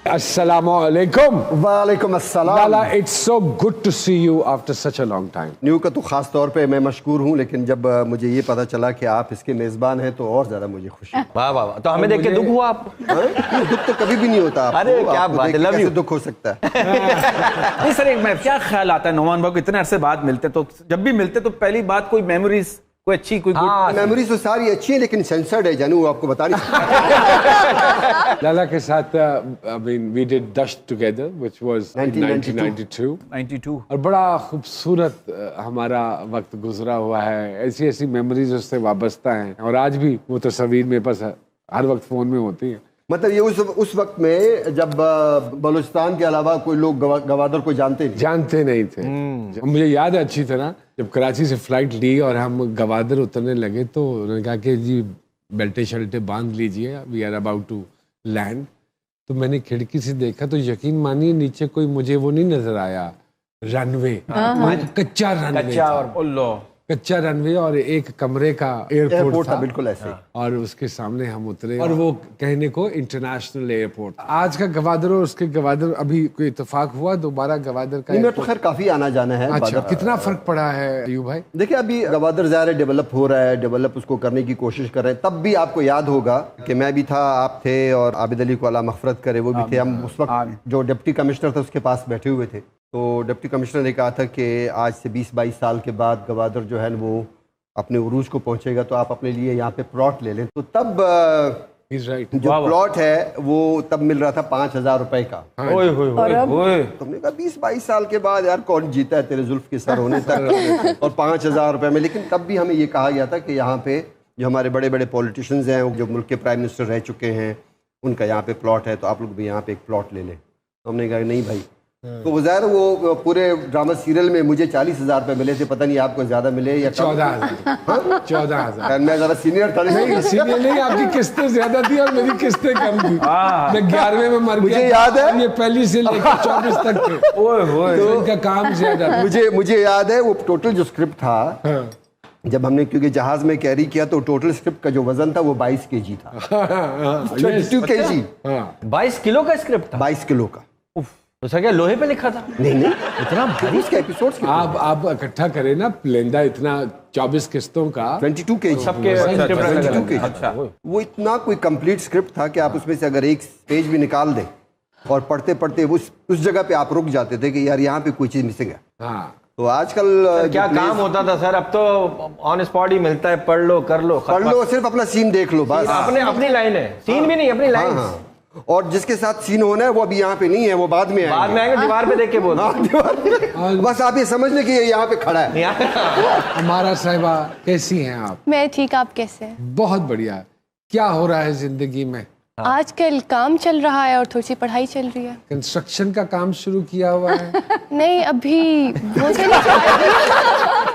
Assalamu alaikum. वालेकुम अस्सलाम। Lala, it's so good to see you after such a long time. New का तो ख़ास तौर पे मैं मशकूर हूँ, लेकिन जब मुझे ये पता चला कि आप इसके मेज़बान हैं तो और ज़्यादा मुझे खुशी। वाह वाह वाह, तो हमें देख के दुख हुआ आपको? दुख तो कभी भी नहीं होता आपको। अरे क्या आपको बात है, देख के love कैसे you। दुख हो सकता है? नहीं सर, एक मैं क्या ख्याल आता है नोमान भाई को, इतने अरसे बाद मिलते तो जब भी मिलते तो पहली बात कोई मेमोरीज कोई अच्छी कोई good- मेमोरीज तो सारी अच्छी है, लेकिन सेंसर्ड है जानू, आपको बता नहीं सकता। Lala के साथ I mean we did Dasht together, which was in 1992. 92 और बड़ा खूबसूरत हमारा वक्त गुजरा हुआ है। ऐसी ऐसी मेमोरीज उससे वाबस्ता हैं और आज भी वो तस्वीर मेरे पास हर वक्त फ़ोन में होती हैं। मतलब ये उस वक्त में जब बलूचिस्तान के अलावा कोई लोग गवादर को जानते नहीं थे। मुझे याद है अच्छी तरह, जब कराची से फ्लाइट ली और हम गवादर उतरने लगे तो उन्होंने कहा कि जी बेल्टे शल्टे बांध लीजिए, we are about to land. तो मैंने खिड़की से देखा तो यकीन मानिए नीचे कोई मुझे वो नहीं नजर आया, रनवे, कच्चा रनवे, कच्चा रनवे और एक कमरे का एयरपोर्ट था, बिल्कुल ऐसे। और उसके सामने हम उतरे और वो कहने को इंटरनेशनल एयरपोर्ट। आज का गवादर और उसके गवादर, अभी कोई इत्तेफाक हुआ दोबारा गवादर का? मैं तो खैर काफी आना जाना है। अच्छा, कितना फर्क पड़ा है अयूब भाई? देखिए अभी गवादर ज़ाहिर डेवलप हो रहा है, डेवलप उसको करने की कोशिश कर रहे हैं। तब भी आपको याद होगा कि मैं भी था, आप थे, और आबिद अली को अल्लाह मग़फ़िरत करे वो भी थे। हम उस वक्त जो डिप्टी कमिश्नर था उसके पास बैठे हुए थे, तो डिप्टी कमिश्नर ने कहा था कि आज से 20-22 साल के बाद गवादर जो है वो अपने उरूज को पहुंचेगा, तो आप अपने लिए यहाँ पे प्लॉट ले लें। तो तब जो प्लॉट है वो तब मिल रहा था 5,000 रुपए का। तो हमने कहा 20-22 साल के बाद यार कौन जीता है तेरे जुल्फ के सर होने तक और 5,000 रुपए में। लेकिन तब भी हमें ये कहा गया था कि यहाँ पे जो हमारे बड़े बड़े पॉलिटिशियंस हैं, जो मुल्क के प्राइम मिनिस्टर रह चुके हैं, उनका यहाँ पे प्लॉट है, तो आप लोग भी यहाँ पे एक प्लॉट ले लें। तो हमने कहा नहीं भाई। तो वो ज़ाहिर वो पूरे ड्रामा सीरियल में मुझे 40,000 रुपए मिले थे, पता नहीं आपको ज्यादा मिले या 14,000। 14,000। मैं ज़रा सीनियर था। नहीं सीनियर नहीं, आपकी किस्तें ज्यादा थी और मेरी किस्तें कम थी। मैं 11वें में मर गया, मुझे याद है ये पहली से लेकर 24 तक थे। तो इनका काम ज्यादा था। मुझे याद है वो टोटल जो स्क्रिप्ट था, जब हमने क्योंकि जहाज में कैरी किया तो टोटल स्क्रिप्ट का जो वजन था वो 22 kg था। 22 kg। 22 किलो का स्क्रिप्ट था? 22 किलो का। तो सर क्या लोहे पे लिखा था? नहीं इतना भारी उसके एपिसोड्स आप इकट्ठा करें ना लेंदा, इतना 24 किस्तों का 22 kg सबके 22 kg। अच्छा, वो इतना कोई कंप्लीट स्क्रिप्ट था कि आप उसमें से अगर एक पेज भी निकाल दें और पढ़ते पढ़ते उस जगह पे आप रुक जाते थे कि यार यहाँ पे कोई चीज मिसिंग है। हाँ, तो आजकल क्या काम होता था सर, अब तो ऑन स्पॉट ही मिलता है, पढ़ लो कर लो, सिर्फ अपना सीन देख लो बस। अपनी लाइन है, सीन भी नहीं, अपनी लाइन। और जिसके साथ सीन होना है वो अभी यहाँ पे नहीं है, वो बाद में आएंगे, दीवार पे देख के बोल। बस आप ये समझ लें कि ये यहाँ पे खड़ा है। हमारा साहिबा कैसी हैं आप? मैं ठीक, आप कैसे हैं? बहुत बढ़िया। क्या हो रहा है जिंदगी में? आजकल काम चल रहा है और थोड़ी सी पढ़ाई चल रही है। कंस्ट्रक्शन का काम शुरू किया हुआ है? नहीं अभी वो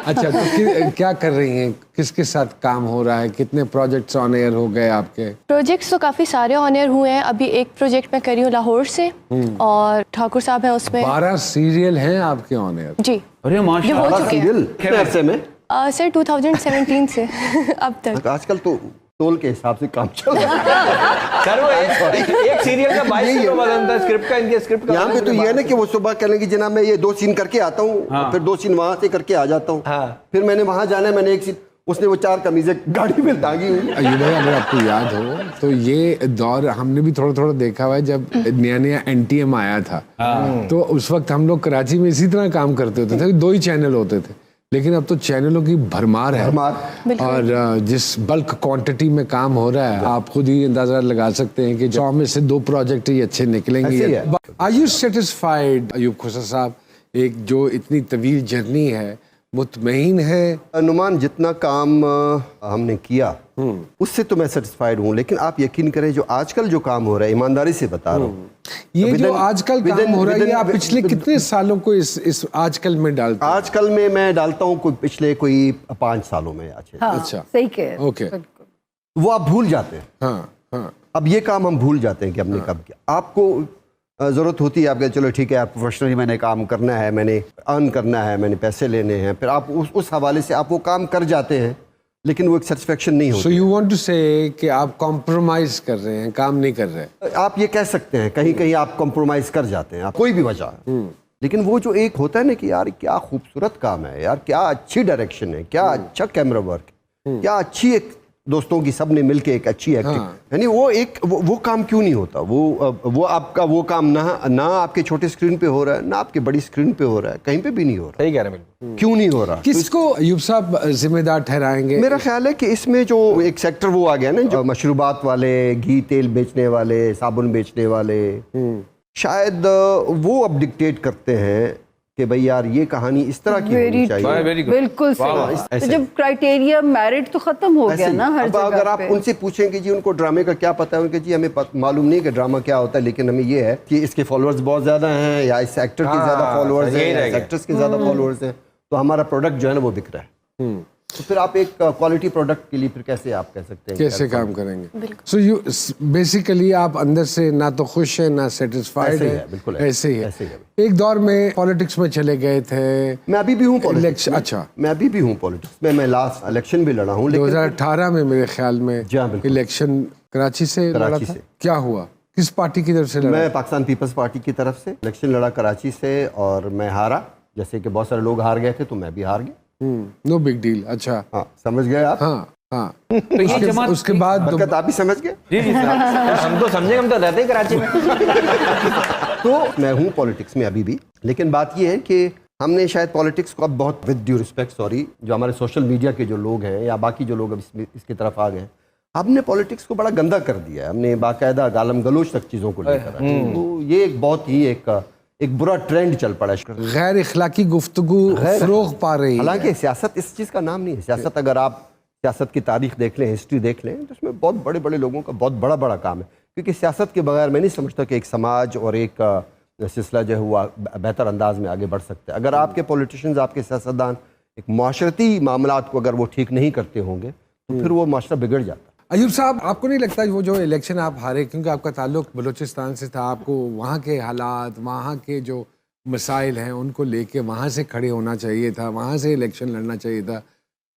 अच्छा, तो क्या कर रही हैं? किसके साथ काम हो रहा है? कितने प्रोजेक्ट्स ऑन एयर हो गए आपके? प्रोजेक्ट्स तो काफी सारे ऑन एयर हुए हैं। अभी एक प्रोजेक्ट मैं कर रही हूँ लाहौर से, और ठाकुर साहब हैं उसमें। 12 सीरियल हैं आपके ऑन एयर? जी, अरे माशाल्लाह। हो चुके हैं सर 2017 से अब तक। आजकल तो टोल के हिसाब से काम चल रहा है। सर वो एक सीरियल का 22 किलो वजन था स्क्रिप्ट का, इनके स्क्रिप्ट का। यहाँ पे तो ये है ना कि वो सुबह कहने की जनाब मैं ये 2 सीन करके आता हूँ, फिर 2 सीन वहां से करके आ जाता हूँ, फिर मैंने वहां जाना है, मैंने एक सीन, उसने वो 4 कमीजें गाड़ी में टांगी हुई। अयूब भाई अगर आपको याद हो तो ये दौर हमने भी थोड़ा थोड़ा देखा हुआ है, जब नया NTM आया था तो उस वक्त हम लोग कराची में इसी तरह काम करते होते थे, 2 ही चैनल होते थे। लेकिन अब तो चैनलों की भरमार है और जिस बल्क क्वांटिटी में काम हो रहा है, आप खुद ही अंदाजा लगा सकते हैं कि 100 में से 2 प्रोजेक्ट ही अच्छे निकलेंगे। आर यू सेटिस्फाइड अयूब खुसा साहब? एक जो इतनी तवील जर्नी है, मुतमईन है? नुमान जितना काम हमने किया उससे तो मैं सेटिस्फाइड हूँ, लेकिन आप यकीन करें जो आजकल जो काम हो रहा है, ईमानदारी से बता रहा हूँ, ये जो आजकल काम हो रहा है, ये आप पिछले कितने सालों को इस आजकल में डालते हैं? आजकल में मैं डालता हूँ पिछले कोई 5 सालों में। अच्छा, सही कह, ओके। वो आप भूल जाते हैं। हाँ। अब ये काम हम भूल जाते हैं कि हमने कब किया। आपको ज़रूरत होती है, आपके चलो ठीक है, आप प्रोफेशनली मैंने काम करना है, मैंने अर्न करना है, मैंने पैसे लेने हैं, फिर आप उस हवाले से आप वो काम कर जाते हैं। लेकिन वो एक सेटिस्फेक्शन नहीं सो होती। यू वांट टू से कि आप कॉम्प्रोमाइज कर रहे हैं, काम नहीं कर रहे। आप ये कह सकते हैं कहीं कहीं आप कॉम्प्रोमाइज कर जाते हैं, आप कोई भी वजह, लेकिन वो जो एक होता है ना कि यार क्या खूबसूरत काम है यार, क्या अच्छी डायरेक्शन है, क्या अच्छा कैमरा वर्क, क्या अच्छी एक दोस्तों की सब ने मिलके एक अच्छी एक्टिंग, यानी वो एक वो काम क्यों नहीं होता? वो आपका वो काम ना आपके छोटे स्क्रीन पे हो रहा है, ना आपके बड़ी स्क्रीन पे हो रहा है, कहीं पे भी नहीं हो रहा। सही कह रहे हैं, बिल्कुल। क्यों नहीं हो रहा? किसको अयूब साहब जिम्मेदार ठहराएंगे? मेरा ख्याल है कि इसमें जो एक सेक्टर वो आ गया ना, जो मशरूबात वाले, घी तेल बेचने वाले, साबुन बेचने वाले, शायद वो अब डिक्टेट करते हैं कि भाई यार ये कहानी इस तरह की होनी चाहिए। Very good. बिल्कुल सही। तो जब क्राइटेरिया मेरिट तो खत्म हो गया ना हर अब जगह अगर आप पे। उनसे पूछेंगे जी उनको ड्रामे का क्या पता है, उनके जी हमें मालूम नहीं कि ड्रामा क्या होता है, लेकिन हमें ये है कि इसके फॉलोअर्स बहुत ज्यादा हैं, या इस एक्टर के ज्यादा फॉलोअर्स हैं, या एक्ट्रेस के ज्यादा फॉलोअर्स हैं, तो हमारा प्रोडक्ट जो है ना वो बिक रहा है। तो फिर आप एक क्वालिटी प्रोडक्ट के लिए फिर कैसे आप कह सकते हैं कैसे काम करेंगे? सो यू बेसिकली आप अंदर से ना तो खुश हैं ना सेटिस्फाइड ऐसे ही है, है, बिल्कुल ऐसे ही है। ऐसे ही है। एक दौर में पॉलिटिक्स में चले गए थे। मैं अभी भी हूँ पॉलिटिक्स में। अच्छा, मैं अभी भी हूँ पॉलिटिक्स में। मैं लास्ट इलेक्शन भी लड़ा हूँ, लेकिन 2018 में मेरे ख्याल में जी हाँ, बिल्कुल। इलेक्शन कराची से लड़ा कराची था। से। क्या हुआ? किस पार्टी की तरफ से लड़ा? मैं पाकिस्तान पीपल्स पार्टी की तरफ से इलेक्शन लड़ा कराची से, और मैं हारा। जैसे कि बहुत सारे लोग हार गए थे तो मैं भी हार गया। No big deal. अच्छा, हाँ, समझ गए आप? हाँ। तो ये जमात उसके बाद बरकत आप भी समझ गए? जी जी सर। हम तो समझे, हम तो रहते ही कराची में। तो मैं हूँ पॉलिटिक्स में अभी भी, लेकिन बात ये है कि हमने शायद पॉलिटिक्स को अब बहुत, विद ड्यू रिस्पेक्ट सॉरी, जो हमारे सोशल मीडिया के जो लोग हैं या बाकी जो लोग अब इसकी तरफ आ गए, हमने पॉलिटिक्स को बड़ा गंदा कर दिया है। हमने बाकायदा गालम गलोच तक चीज़ों को लेकर, तो ये एक बहुत ही एक बुरा ट्रेंड चल पड़ा है। गैर इखलाकी गुफ्तगू फरोग पा रही है। हालांकि सियासत इस चीज़ का नाम नहीं है। सियासत, अगर आप सियासत की तारीख देख लें, हिस्ट्री देख लें, तो उसमें बहुत बड़े बड़े लोगों का बहुत बड़ा बड़ा काम है। क्योंकि सियासत के बगैर मैं नहीं समझता कि एक समाज और एक सिलसिला जो है वो बेहतर अंदाज में आगे बढ़ सकते हैं। अगर आपके पॉलिटिशियंस, आपके सियासतदान एक माशरती मामलात को अगर वो ठीक नहीं करते होंगे तो फिर वो माशरा बिगड़ जाता है। अयूब साहब, आपको नहीं लगता वो जो इलेक्शन आप हारे, क्योंकि आपका ताल्लुक बलूचिस्तान से था, आपको वहाँ के हालात, वहाँ के जो मसाइल हैं उनको लेके वहाँ से खड़े होना चाहिए था, वहाँ से इलेक्शन लड़ना चाहिए था।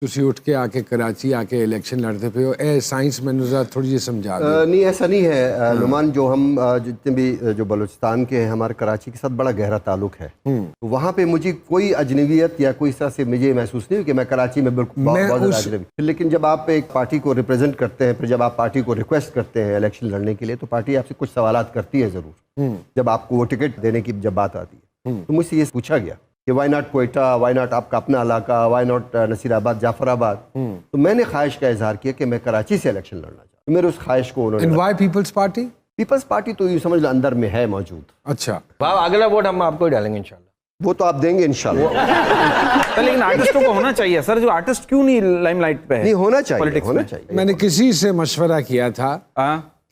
तुसी उठ के आके कराची आके इलेक्शन लड़ते पे हो। साइंस मैंने ज़रा थोड़ी जी समझा दो। नहीं, ऐसा नहीं है नुमान। जो हम जितने भी जो बलूचिस्तान के हैं, हमारे कराची के साथ बड़ा गहरा ताल्लुक है। तो वहाँ पे मुझे कोई अजनबियत या कोई इस तरह से मुझे महसूस नहीं हुई कि मैं कराची में बिल्कुल बहुत ज़्यादा अजनबी। लेकिन जब आप एक पार्टी को रिप्रेजेंट करते हैं, फिर जब आप पार्टी को रिक्वेस्ट करते हैं इलेक्शन लड़ने के लिए, तो पार्टी आपसे कुछ सवालात करती है ज़रूर। जब आपको वो टिकट देने की जब बात आती है, तो मुझसे ये पूछा गया कि why not Quetta, why not आपका अपना इलाका, वाई नॉट नसीराबाद, जाफराबाद। तो मैंने ख्वाहिश का इजहार किया कि मैं कराची से इलेक्शन लड़ना चाहता हूँ। मेरे उस ख्वाहिश को उन्होंने, व्हाई पीपल्स पार्टी? पीपल्स पार्टी तो यूँ समझ लो अंदर में है मौजूद। अच्छा, अगला वोट हम आपको ही डालेंगे इंशाल्लाह। वो तो आप देंगे इंशाल्लाह। लेकिन आर्टिस्टों को होना चाहिए सर। जो आर्टिस्ट क्यों नहीं लाइमलाइट पे है? नहीं, होना चाहिए, Politics होना में। चाहिए। मैंने किसी से मशवरा किया था,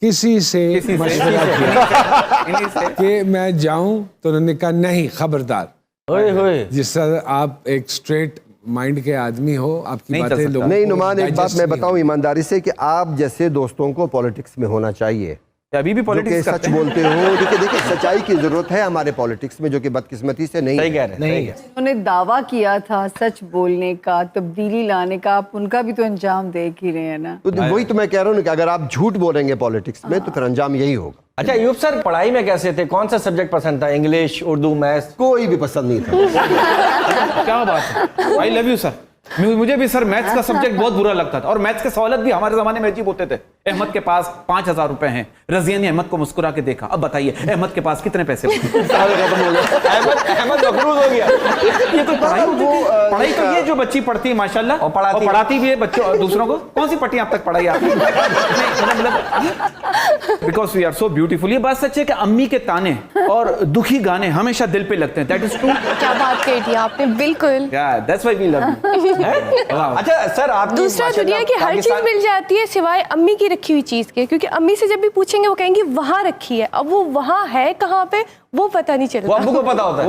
किसी से मशवरा किया कि मैं जाऊं, तो उन्होंने कहा नहीं, खबरदार, जिस तरह आप एक स्ट्रेट माइंड के आदमी हो, आपकी नहीं बातें चल सकता। लोगों नहीं को नुमान, एक बात digest मैं नहीं बताऊं ईमानदारी से कि आप जैसे दोस्तों को पॉलिटिक्स में होना चाहिए, अभी भी जो कि पॉलिटिक्स सच बोलते हो। देखिए सच्चाई की जरूरत है हमारे पॉलिटिक्स में, जो कि बदकिस्मती से नहीं सही है। कह रहे हैं, सही है। उन्होंने दावा किया था सच बोलने का, तब्दीली लाने का, आप उनका भी तो अंजाम देख ही रहे हैं ना। तो वही तो मैं कह रहा हूँ कि अगर आप झूठ बोलेंगे पॉलिटिक्स में, तो फिर अंजाम यही होगा। अच्छा यूब सर, पढ़ाई में कैसे थे? कौन सा सब्जेक्ट पसंद था? English, Urdu, maths? कोई भी पसंद नहीं था। क्या बात है। I love you sir. मुझे भी सर मैथ्स का सब्जेक्ट बहुत बुरा लगता था, और मैथ्स के सवाल भी हमारे जमाने में अजीब होते थे। अहमद के पास 5,000 रुपए हैं। रजिया ने अहमद को मुस्कुरा के देखा, अब बताइए अहमद के पास कितने पैसे होंगे? अहमद मफरूज हो गया। ये तो पढ़ाई तो ये जो बच्ची पढ़ती है माशाल्लाह, और पढ़ाती भी है बच्चों दूसरों को। कौन सी पट्टी अब तक पढ़ाई आपने? Because we are so beautiful. ये बात सच है कि अम्मी के ताने और दुखी गाने हमेशा दिल पे लगते हैं। That is true. क्या बात कही थी आपने, बिल्कुल। That's why we love you. अच्छा सर, आप दूसरा, दुनिया की हर चीज मिल जाती है सिवाय अम्मी की रखी हुई चीज के, क्योंकि अम्मी से जब भी पूछेंगे वो कहेंगी वहां रखी है। अब वो वहां है कहाँ पे वो पता नहीं चलता। वो अब्बू को पता होता है।